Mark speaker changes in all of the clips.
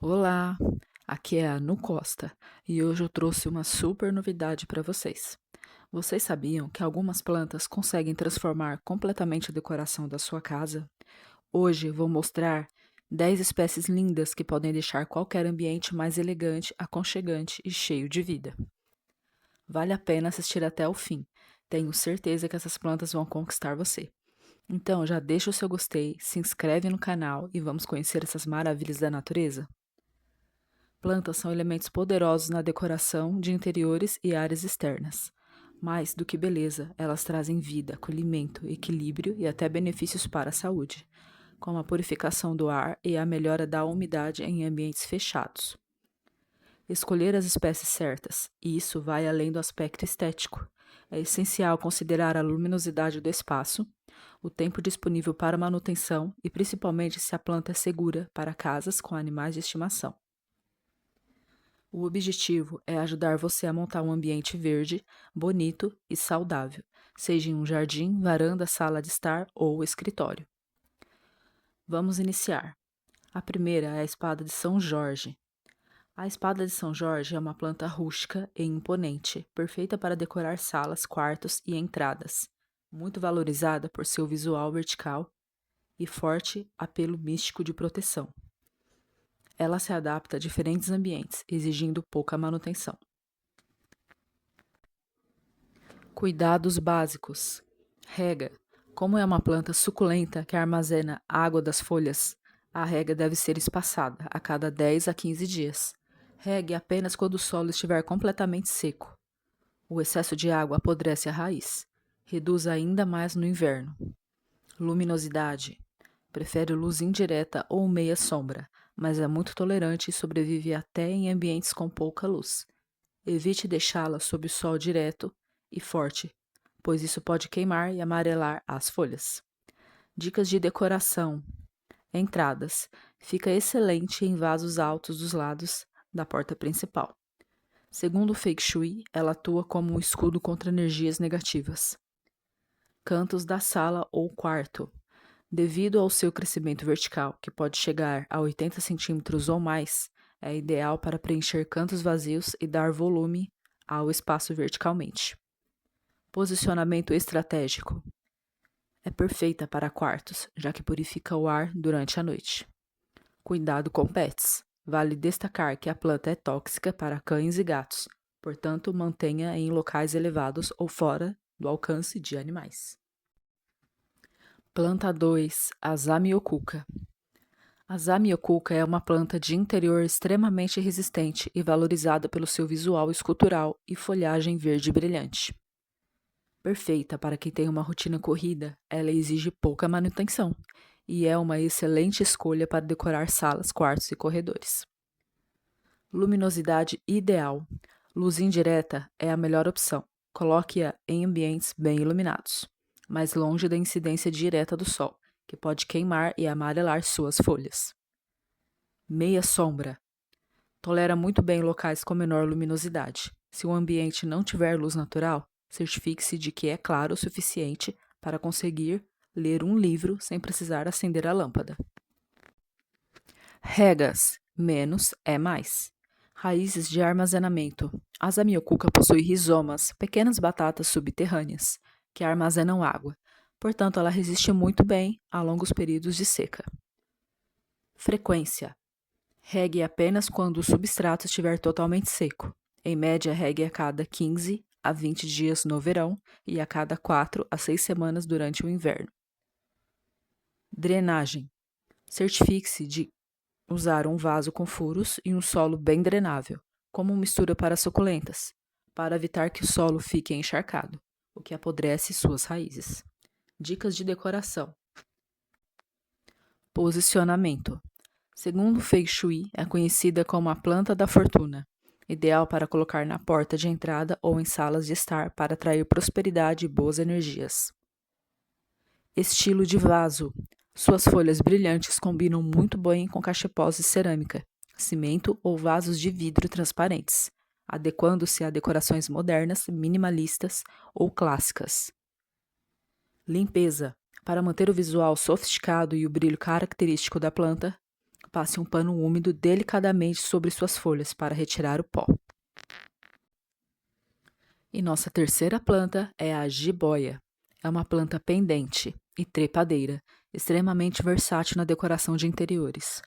Speaker 1: Olá, aqui é a Anu Costa e hoje eu trouxe uma super novidade para vocês. Vocês sabiam que algumas plantas conseguem transformar completamente a decoração da sua casa? Hoje vou mostrar 10 espécies lindas que podem deixar qualquer ambiente mais elegante, aconchegante e cheio de vida. Vale a pena assistir até o fim. Tenho certeza que essas plantas vão conquistar você. Então já deixa o seu gostei, se inscreve no canal e vamos conhecer essas maravilhas da natureza? Plantas são elementos poderosos na decoração de interiores e áreas externas. Mais do que beleza, elas trazem vida, acolhimento, equilíbrio e até benefícios para a saúde, como a purificação do ar e a melhora da umidade em ambientes fechados. Escolher as espécies certas, e isso vai além do aspecto estético. É essencial considerar a luminosidade do espaço, o tempo disponível para manutenção e principalmente se a planta é segura para casas com animais de estimação. O objetivo é ajudar você a montar um ambiente verde, bonito e saudável, seja em um jardim, varanda, sala de estar ou escritório. Vamos iniciar. A primeira é a espada de São Jorge. A espada de São Jorge é uma planta rústica e imponente, perfeita para decorar salas, quartos e entradas, muito valorizada por seu visual vertical e forte apelo místico de proteção. Ela se adapta a diferentes ambientes, exigindo pouca manutenção. Cuidados básicos. Rega. Como é uma planta suculenta que armazena água das folhas, a rega deve ser espaçada a cada 10 a 15 dias. Regue apenas quando o solo estiver completamente seco. O excesso de água apodrece a raiz. Reduz ainda mais no inverno. Luminosidade. Prefere luz indireta ou meia sombra, mas é muito tolerante e sobrevive até em ambientes com pouca luz. Evite deixá-la sob o sol direto e forte, pois isso pode queimar e amarelar as folhas. Dicas de decoração. Entradas. Fica excelente em vasos altos dos lados da porta principal. Segundo o Feng Shui, ela atua como um escudo contra energias negativas. Cantos da sala ou quarto. Devido ao seu crescimento vertical, que pode chegar a 80 centímetros ou mais, é ideal para preencher cantos vazios e dar volume ao espaço verticalmente. Posicionamento estratégico. É perfeita para quartos, já que purifica o ar durante a noite. Cuidado com pets. Vale destacar que a planta é tóxica para cães e gatos, portanto, mantenha em locais elevados ou fora do alcance de animais. Planta 2, a Zamioculca. A Zamioculca é uma planta de interior extremamente resistente e valorizada pelo seu visual escultural e folhagem verde brilhante. Perfeita para quem tem uma rotina corrida, ela exige pouca manutenção e é uma excelente escolha para decorar salas, quartos e corredores. Luminosidade ideal. Luz indireta é a melhor opção. Coloque-a em ambientes bem iluminados, mais longe da incidência direta do sol, que pode queimar e amarelar suas folhas. Meia sombra. Tolera muito bem locais com menor luminosidade. Se o ambiente não tiver luz natural, certifique-se de que é claro o suficiente para conseguir ler um livro sem precisar acender a lâmpada. Regas. Menos é mais. Raízes de armazenamento. A Zamioculca possui rizomas, pequenas batatas subterrâneas, que armazenam água. Portanto, ela resiste muito bem a longos períodos de seca. Frequência. Regue apenas quando o substrato estiver totalmente seco. Em média, regue a cada 15 a 20 dias no verão e a cada 4 a 6 semanas durante o inverno. Drenagem. Certifique-se de usar um vaso com furos e um solo bem drenável, como mistura para suculentas, para evitar que o solo fique encharcado, o que apodrece suas raízes. Dicas de decoração. Posicionamento. Segundo Feng Shui, é conhecida como a planta da fortuna, ideal para colocar na porta de entrada ou em salas de estar para atrair prosperidade e boas energias. Estilo de vaso. Suas folhas brilhantes combinam muito bem com cachepós de cerâmica, cimento ou vasos de vidro transparentes, adequando-se a decorações modernas, minimalistas ou clássicas. Limpeza. Para manter o visual sofisticado e o brilho característico da planta, passe um pano úmido delicadamente sobre suas folhas para retirar o pó. E nossa terceira planta é a jiboia. É uma planta pendente e trepadeira, extremamente versátil na decoração de interiores.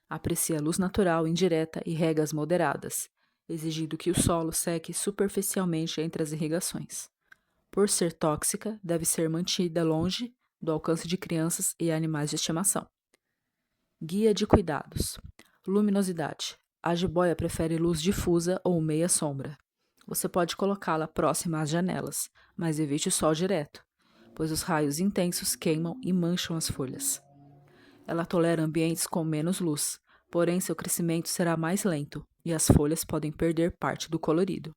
Speaker 1: Aprecia luz natural indireta e regas moderadas, exigindo que o solo seque superficialmente entre as irrigações. Por ser tóxica, deve ser mantida longe do alcance de crianças e animais de estimação. Guia de cuidados. Luminosidade. A jiboia prefere luz difusa ou meia sombra. Você pode colocá-la próxima às janelas, mas evite o sol direto, pois os raios intensos queimam e mancham as folhas. Ela tolera ambientes com menos luz, porém seu crescimento será mais lento e as folhas podem perder parte do colorido.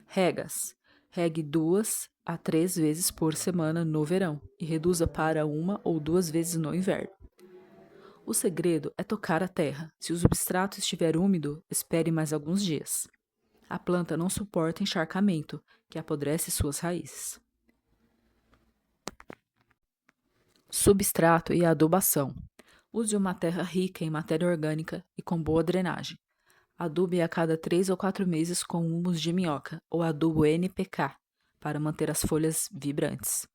Speaker 1: Regas. Regue 2 a 3 vezes por semana no verão e reduza para 1 ou 2 vezes no inverno. O segredo é tocar a terra. Se o substrato estiver úmido, espere mais alguns dias. A planta não suporta encharcamento, que apodrece suas raízes. Substrato e adubação. Use uma terra rica em matéria orgânica e com boa drenagem. Adube a cada 3 ou 4 meses com humus de minhoca ou adubo NPK para manter as folhas vibrantes.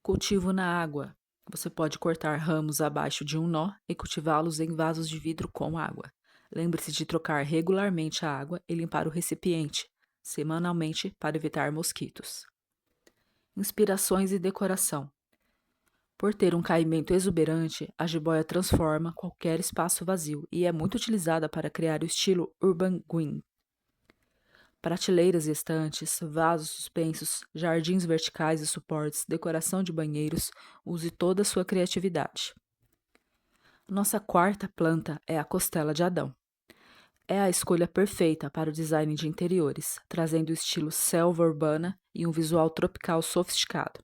Speaker 1: Cultivo na água. Você pode cortar ramos abaixo de um nó e cultivá-los em vasos de vidro com água. Lembre-se de trocar regularmente a água e limpar o recipiente, semanalmente, para evitar mosquitos. Inspirações e decoração. Por ter um caimento exuberante, a jiboia transforma qualquer espaço vazio e é muito utilizada para criar o estilo Urban Green. Prateleiras e estantes, vasos suspensos, jardins verticais e suportes, decoração de banheiros, use toda a sua criatividade. Nossa quarta planta é a costela de Adão. É a escolha perfeita para o design de interiores, trazendo o estilo selva urbana e um visual tropical sofisticado.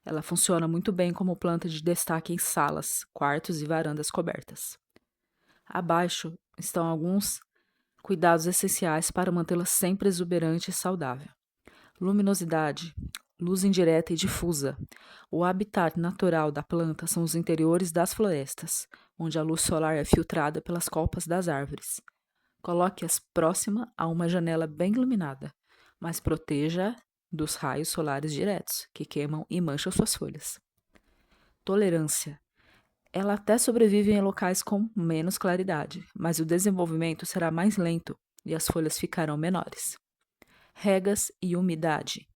Speaker 1: Ela funciona muito bem como planta de destaque em salas, quartos e varandas cobertas. Abaixo estão alguns cuidados essenciais para mantê-la sempre exuberante e saudável. Luminosidade, luz indireta e difusa. O habitat natural da planta são os interiores das florestas, onde a luz solar é filtrada pelas copas das árvores. Coloque-as próxima a uma janela bem iluminada, mas proteja dos raios solares diretos, que queimam e mancham suas folhas. Tolerância. Ela até sobrevive em locais com menos claridade, mas o desenvolvimento será mais lento e as folhas ficarão menores. Regas e umidade.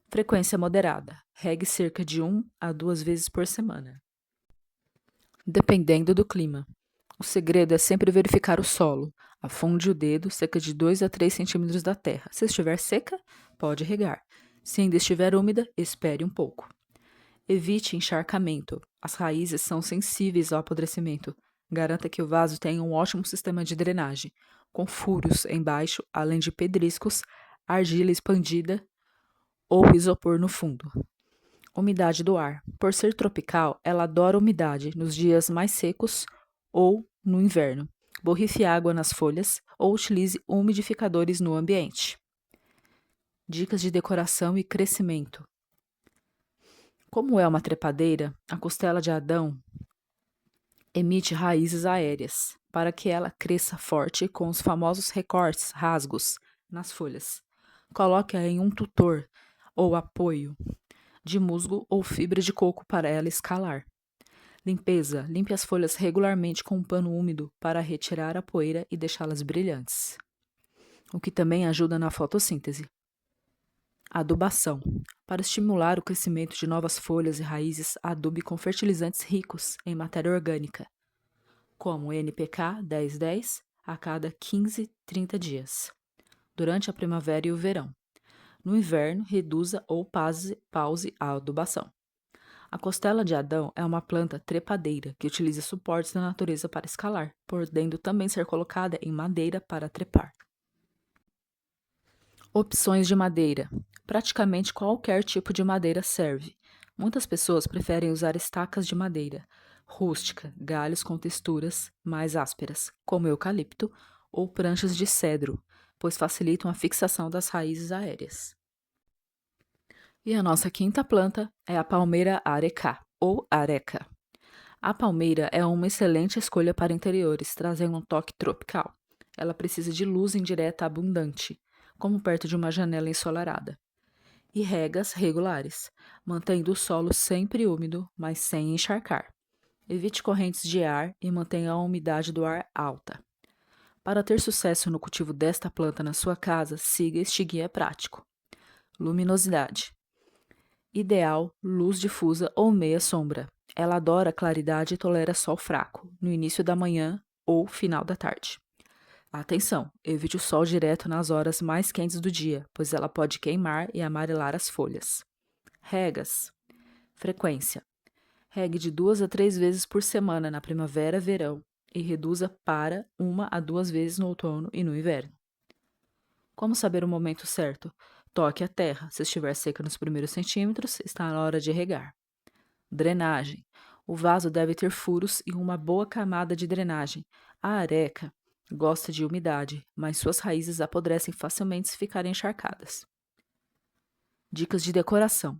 Speaker 1: Frequência moderada. Regue cerca de 1 a 2 vezes por semana. Dependendo do clima. O segredo é sempre verificar o solo. Afunde o dedo cerca de 2 a 3 centímetros da terra. Se estiver seca, pode regar. Se ainda estiver úmida, espere um pouco. Evite encharcamento. As raízes são sensíveis ao apodrecimento. Garanta que o vaso tenha um ótimo sistema de drenagem, com furos embaixo, além de pedriscos, argila expandida ou isopor no fundo. Umidade do ar. Por ser tropical, ela adora umidade nos dias mais secos ou no inverno. Borrife água nas folhas ou utilize umidificadores no ambiente. Dicas de decoração e crescimento. Como é uma trepadeira, a costela de Adão emite raízes aéreas para que ela cresça forte com os famosos recortes, rasgos, nas folhas. Coloque-a em um tutor ou apoio de musgo ou fibra de coco para ela escalar. Limpeza. Limpe as folhas regularmente com um pano úmido para retirar a poeira e deixá-las brilhantes, o que também ajuda na fotossíntese. Adubação. Para estimular o crescimento de novas folhas e raízes, adube com fertilizantes ricos em matéria orgânica, como NPK 1010 a cada 15-30 dias, durante a primavera e o verão. No inverno, reduza ou pause a adubação. A costela de Adão é uma planta trepadeira que utiliza suportes da natureza para escalar, podendo também ser colocada em madeira para trepar. Opções de madeira. Praticamente qualquer tipo de madeira serve. Muitas pessoas preferem usar estacas de madeira rústica, galhos com texturas mais ásperas, como eucalipto, ou pranchas de cedro, pois facilitam a fixação das raízes aéreas. E a nossa quinta planta é a palmeira arecá, ou areca. A palmeira é uma excelente escolha para interiores, trazendo um toque tropical. Ela precisa de luz indireta abundante, como perto de uma janela ensolarada, e regas regulares, mantendo o solo sempre úmido, mas sem encharcar. Evite correntes de ar e mantenha a umidade do ar alta. Para ter sucesso no cultivo desta planta na sua casa, siga este guia prático. Luminosidade. Ideal, luz difusa ou meia sombra. Ela adora claridade e tolera sol fraco, no início da manhã ou final da tarde. Atenção, evite o sol direto nas horas mais quentes do dia, pois ela pode queimar e amarelar as folhas. Regas. Frequência. Regue de 2 a 3 vezes por semana na primavera e verão e reduza para 1 a 2 vezes no outono e no inverno. Como saber o momento certo? Toque a terra. Se estiver seca nos primeiros centímetros, está na hora de regar. Drenagem. O vaso deve ter furos e uma boa camada de drenagem. A areca gosta de umidade, mas suas raízes apodrecem facilmente se ficarem encharcadas. Dicas de decoração.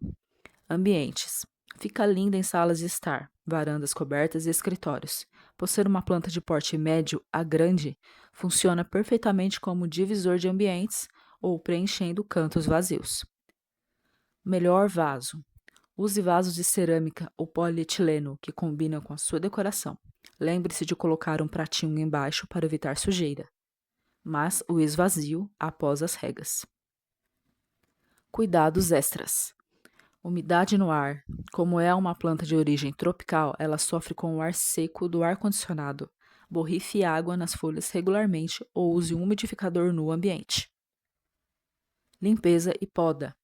Speaker 1: Ambientes. Fica linda em salas de estar, varandas cobertas e escritórios. Por ser uma planta de porte médio a grande, funciona perfeitamente como divisor de ambientes ou preenchendo cantos vazios. Melhor vaso. Use vasos de cerâmica ou polietileno que combinam com a sua decoração. Lembre-se de colocar um pratinho embaixo para evitar sujeira, mas o esvazio após as regas. Cuidados extras. Umidade no ar. Como é uma planta de origem tropical, ela sofre com o ar seco do ar-condicionado. Borrife água nas folhas regularmente ou use um umidificador no ambiente. Limpeza e poda.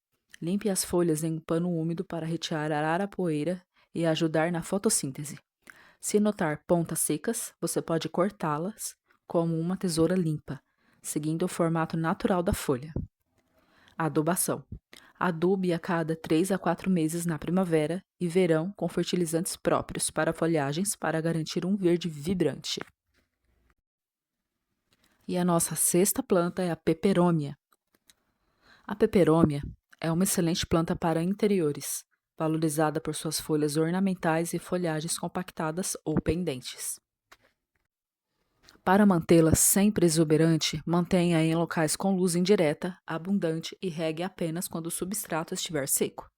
Speaker 1: Limpe as folhas em um pano úmido para retirar a poeira e ajudar na fotossíntese. Se notar pontas secas, você pode cortá-las como uma tesoura limpa, seguindo o formato natural da folha. Adubação. Adube a cada 3 a 4 meses na primavera e verão com fertilizantes próprios para folhagens para garantir um verde vibrante. E a nossa sexta planta é a peperômia. A peperômia é uma excelente planta para interiores, valorizada por suas folhas ornamentais e folhagens compactadas ou pendentes. Para mantê-la sempre exuberante, mantenha em locais com luz indireta, abundante e regue apenas quando o substrato estiver seco,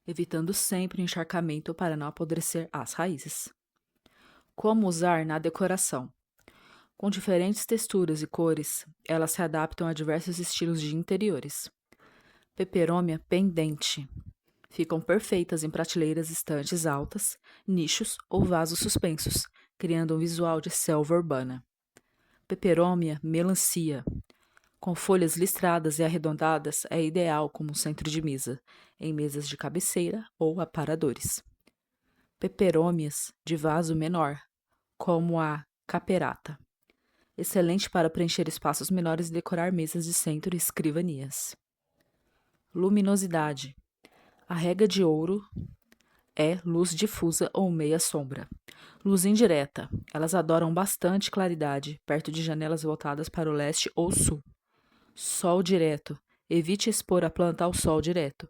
Speaker 1: evitando sempre o encharcamento para não apodrecer as raízes. Como usar na decoração? Com diferentes texturas e cores, elas se adaptam a diversos estilos de interiores. Peperômia pendente. Ficam perfeitas em prateleiras estantes altas, nichos ou vasos suspensos, criando um visual de selva urbana. Peperômia melancia. Com folhas listradas e arredondadas, é ideal como centro de mesa, em mesas de cabeceira ou aparadores. Peperômias de vaso menor, como a caperata. Excelente para preencher espaços menores e decorar mesas de centro e escrivanias. Luminosidade. A rega de ouro é luz difusa ou meia sombra. Luz indireta. Elas adoram bastante claridade, perto de janelas voltadas para o leste ou sul. Sol direto. Evite expor a planta ao sol direto,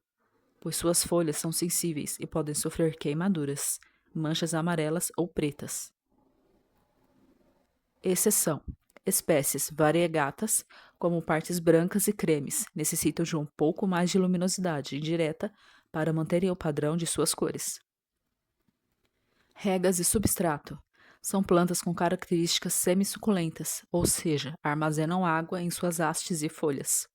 Speaker 1: pois suas folhas são sensíveis e podem sofrer queimaduras, manchas amarelas ou pretas. Exceção. Espécies variegatas, como partes brancas e cremes, necessitam de um pouco mais de luminosidade indireta para manterem o padrão de suas cores. Regas e substrato. São plantas com características semissuculentas, ou seja, armazenam água em suas hastes e folhas.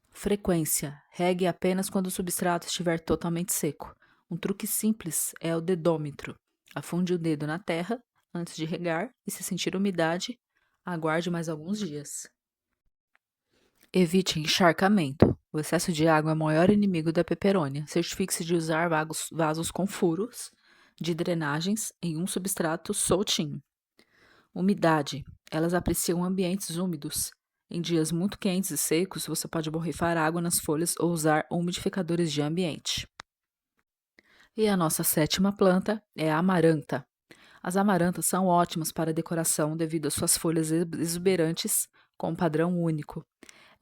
Speaker 1: Frequência. Regue apenas quando o substrato estiver totalmente seco. Um truque simples é o dedômetro. Afunde o dedo na terra antes de regar e, se sentir umidade, aguarde mais alguns dias. Evite encharcamento. O excesso de água é o maior inimigo da peperônia. Certifique-se de usar vasos com furos de drenagens em um substrato soltinho. Umidade. Elas apreciam ambientes úmidos. Em dias muito quentes e secos, você pode borrifar água nas folhas ou usar umidificadores de ambiente. E a nossa sétima planta é a amaranta. As amarantas são ótimas para decoração devido às suas folhas exuberantes com um padrão único.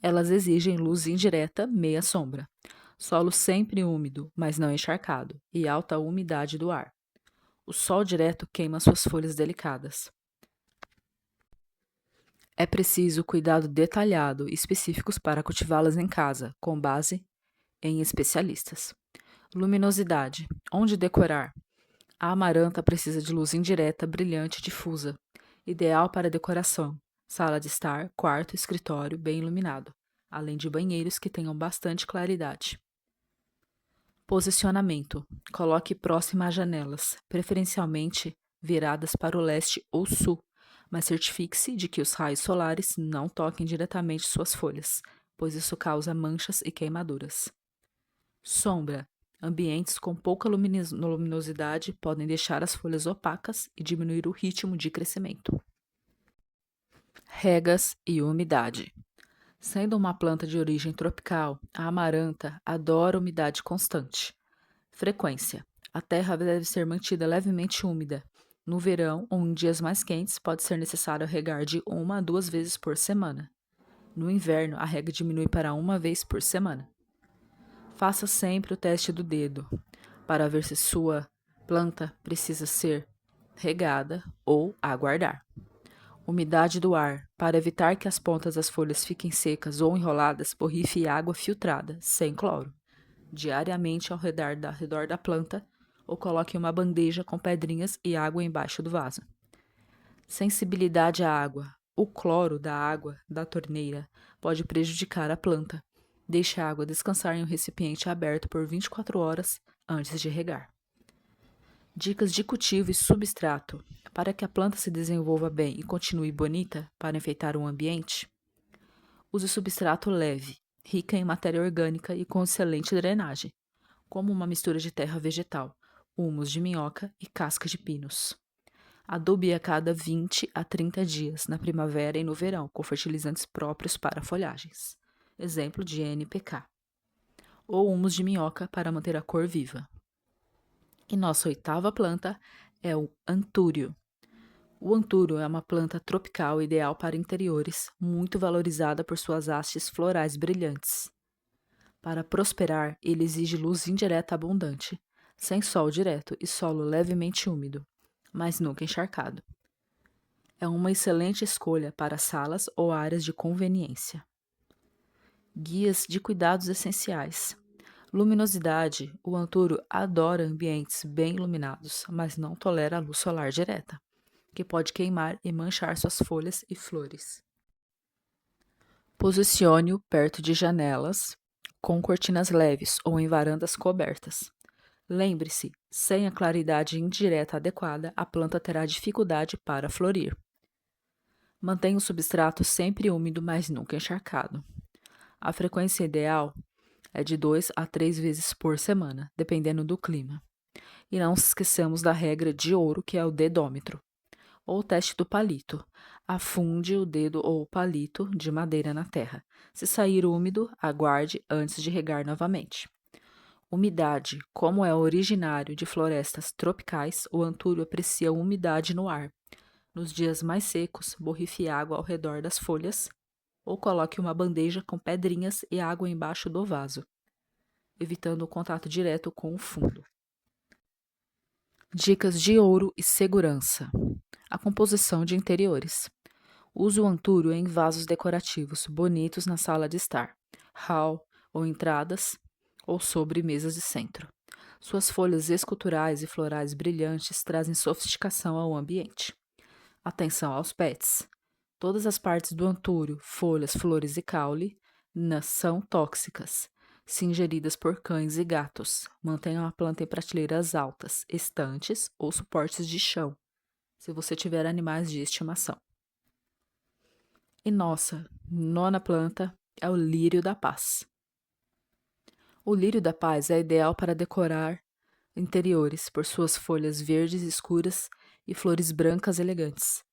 Speaker 1: Elas exigem luz indireta, meia sombra, solo sempre úmido, mas não encharcado, e alta umidade do ar. O sol direto queima suas folhas delicadas. É preciso cuidado detalhado e específicos para cultivá-las em casa, com base em especialistas. Luminosidade. Onde decorar? A amaranta precisa de luz indireta, brilhante e difusa, ideal para decoração, sala de estar, quarto, escritório bem iluminado, além de banheiros que tenham bastante claridade. Posicionamento. Coloque próximo às janelas, preferencialmente viradas para o leste ou sul, mas certifique-se de que os raios solares não toquem diretamente suas folhas, pois isso causa manchas e queimaduras. Sombra. Ambientes com pouca luminosidade podem deixar as folhas opacas e diminuir o ritmo de crescimento. Regas e umidade. Sendo uma planta de origem tropical, a amaranta adora umidade constante. Frequência. A terra deve ser mantida levemente úmida. No verão ou em dias mais quentes, pode ser necessário regar de 1 a 2 vezes por semana. No inverno, a rega diminui para 1 vez por semana. Faça sempre o teste do dedo, para ver se sua planta precisa ser regada ou aguardar. Umidade do ar. Para evitar que as pontas das folhas fiquem secas ou enroladas, borrife água filtrada, sem cloro, diariamente ao redor da planta ou coloque uma bandeja com pedrinhas e água embaixo do vaso. Sensibilidade à água. O cloro da água da torneira pode prejudicar a planta. Deixe a água descansar em um recipiente aberto por 24 horas antes de regar. Dicas de cultivo e substrato. Para que a planta se desenvolva bem e continue bonita para enfeitar o ambiente, use substrato leve, rica em matéria orgânica e com excelente drenagem, como uma mistura de terra vegetal, humus de minhoca e casca de pinos. Adube a cada 20 a 30 dias, na primavera e no verão, com fertilizantes próprios para folhagens. Exemplo de NPK. Ou humus de minhoca para manter a cor viva. E nossa 8ª planta é o antúrio. O antúrio é uma planta tropical ideal para interiores, muito valorizada por suas hastes florais brilhantes. Para prosperar, ele exige luz indireta abundante, sem sol direto e solo levemente úmido, mas nunca encharcado. É uma excelente escolha para salas ou áreas de conveniência. Guias de cuidados essenciais. Luminosidade. O antúrio adora ambientes bem iluminados, mas não tolera a luz solar direta, que pode queimar e manchar suas folhas e flores. Posicione-o perto de janelas, com cortinas leves ou em varandas cobertas. Lembre-se, sem a claridade indireta adequada, a planta terá dificuldade para florir. Mantenha o substrato sempre úmido, mas nunca encharcado. A frequência ideal é de 2 a 3 vezes por semana, dependendo do clima. E não se esqueçamos da regra de ouro, que é o dedômetro, ou o teste do palito. Afunde o dedo ou o palito de madeira na terra. Se sair úmido, aguarde antes de regar novamente. Umidade. Como é originário de florestas tropicais, o antúrio aprecia umidade no ar. Nos dias mais secos, borrife água ao redor das folhas ou coloque uma bandeja com pedrinhas e água embaixo do vaso, evitando o contato direto com o fundo. Dicas de ouro e segurança. A composição de interiores. Use o antúrio em vasos decorativos bonitos na sala de estar, hall ou entradas ou sobre mesas de centro. Suas folhas esculturais e florais brilhantes trazem sofisticação ao ambiente. Atenção aos pets. Todas as partes do antúrio, folhas, flores e caule, são tóxicas, se ingeridas por cães e gatos. Mantenham a planta em prateleiras altas, estantes ou suportes de chão, se você tiver animais de estimação. E nossa 9ª planta é o lírio da paz. O lírio da paz é ideal para decorar interiores por suas folhas verdes escuras e flores brancas elegantes.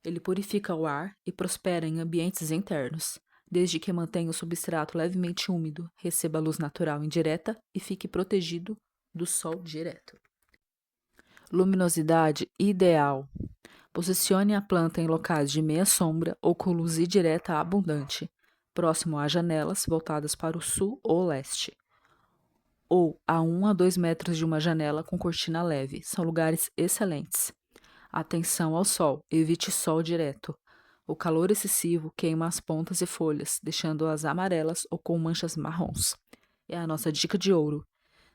Speaker 1: Ele purifica o ar e prospera em ambientes internos, desde que mantenha o substrato levemente úmido, receba luz natural indireta e fique protegido do sol direto. Luminosidade ideal. Posicione a planta em locais de meia sombra ou com luz indireta abundante, próximo a janelas voltadas para o sul ou leste, ou a 1 a 2 metros de uma janela com cortina leve. São lugares excelentes. Atenção ao sol, evite sol direto. O calor excessivo queima as pontas e folhas, deixando-as amarelas ou com manchas marrons. É a nossa dica de ouro.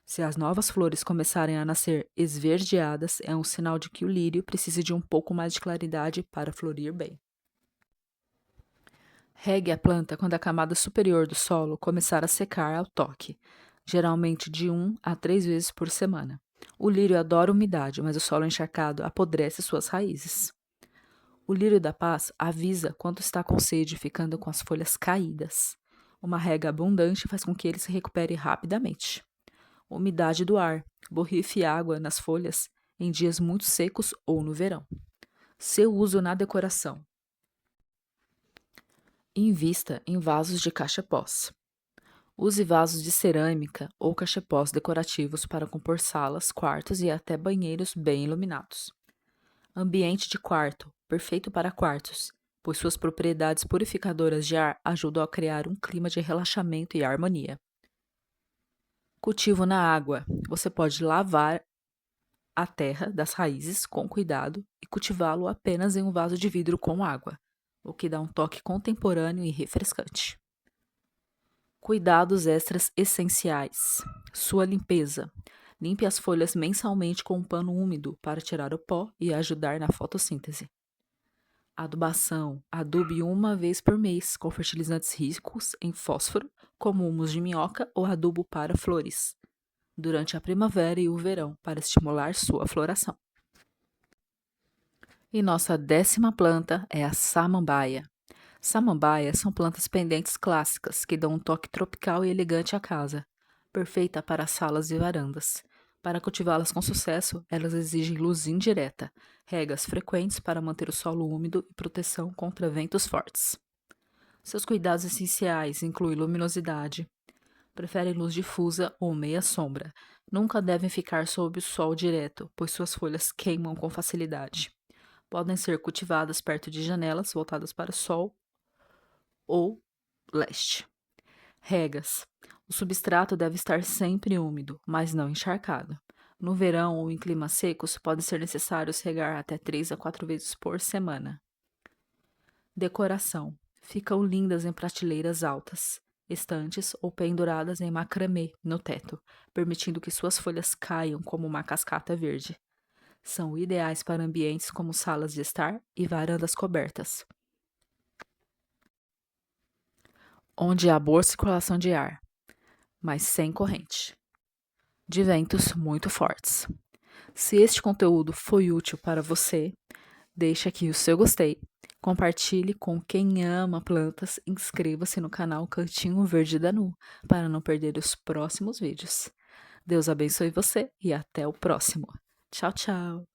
Speaker 1: Se as novas flores começarem a nascer esverdeadas, é um sinal de que o lírio precisa de um pouco mais de claridade para florir bem. Regue a planta quando a camada superior do solo começar a secar ao toque, geralmente de 1 a 3 vezes por semana. O lírio adora umidade, mas o solo encharcado apodrece suas raízes. O lírio da paz avisa quando está com sede, ficando com as folhas caídas. Uma rega abundante faz com que ele se recupere rapidamente. Umidade do ar. Borrife água nas folhas em dias muito secos ou no verão. Seu uso na decoração. Invista em vasos de cachepós. Use vasos de cerâmica ou cachepós decorativos para compor salas, quartos e até banheiros bem iluminados. Ambiente de quarto, perfeito para quartos, pois suas propriedades purificadoras de ar ajudam a criar um clima de relaxamento e harmonia. Cultivo na água. Você pode lavar a terra das raízes com cuidado e cultivá-lo apenas em um vaso de vidro com água, o que dá um toque contemporâneo e refrescante. Cuidados extras essenciais. Sua limpeza. Limpe as folhas mensalmente com um pano úmido para tirar o pó e ajudar na fotossíntese. Adubação. Adube uma vez por mês com fertilizantes ricos em fósforo, como humus de minhoca ou adubo para flores, durante a primavera e o verão, para estimular sua floração. E nossa 10ª planta é a samambaia. Samambaias são plantas pendentes clássicas que dão um toque tropical e elegante à casa, perfeita para salas e varandas. Para cultivá-las com sucesso, elas exigem luz indireta, regas frequentes para manter o solo úmido e proteção contra ventos fortes. Seus cuidados essenciais incluem luminosidade. Preferem luz difusa ou meia sombra. Nunca devem ficar sob o sol direto, pois suas folhas queimam com facilidade. Podem ser cultivadas perto de janelas voltadas para o sol ou leste. Regas. O substrato deve estar sempre úmido, mas não encharcado. No verão ou em climas secos, pode ser necessário regar até 3 a 4 vezes por semana. Decoração. Ficam lindas em prateleiras altas, estantes ou penduradas em macramê no teto, permitindo que suas folhas caiam como uma cascata verde. São ideais para ambientes como salas de estar e varandas cobertas, onde há boa circulação de ar, mas sem corrente, de ventos muito fortes. Se este conteúdo foi útil para você, deixe aqui o seu gostei, compartilhe com quem ama plantas e inscreva-se no canal Cantinho Verde da Nu para não perder os próximos vídeos. Deus abençoe você e até o próximo. Tchau, tchau!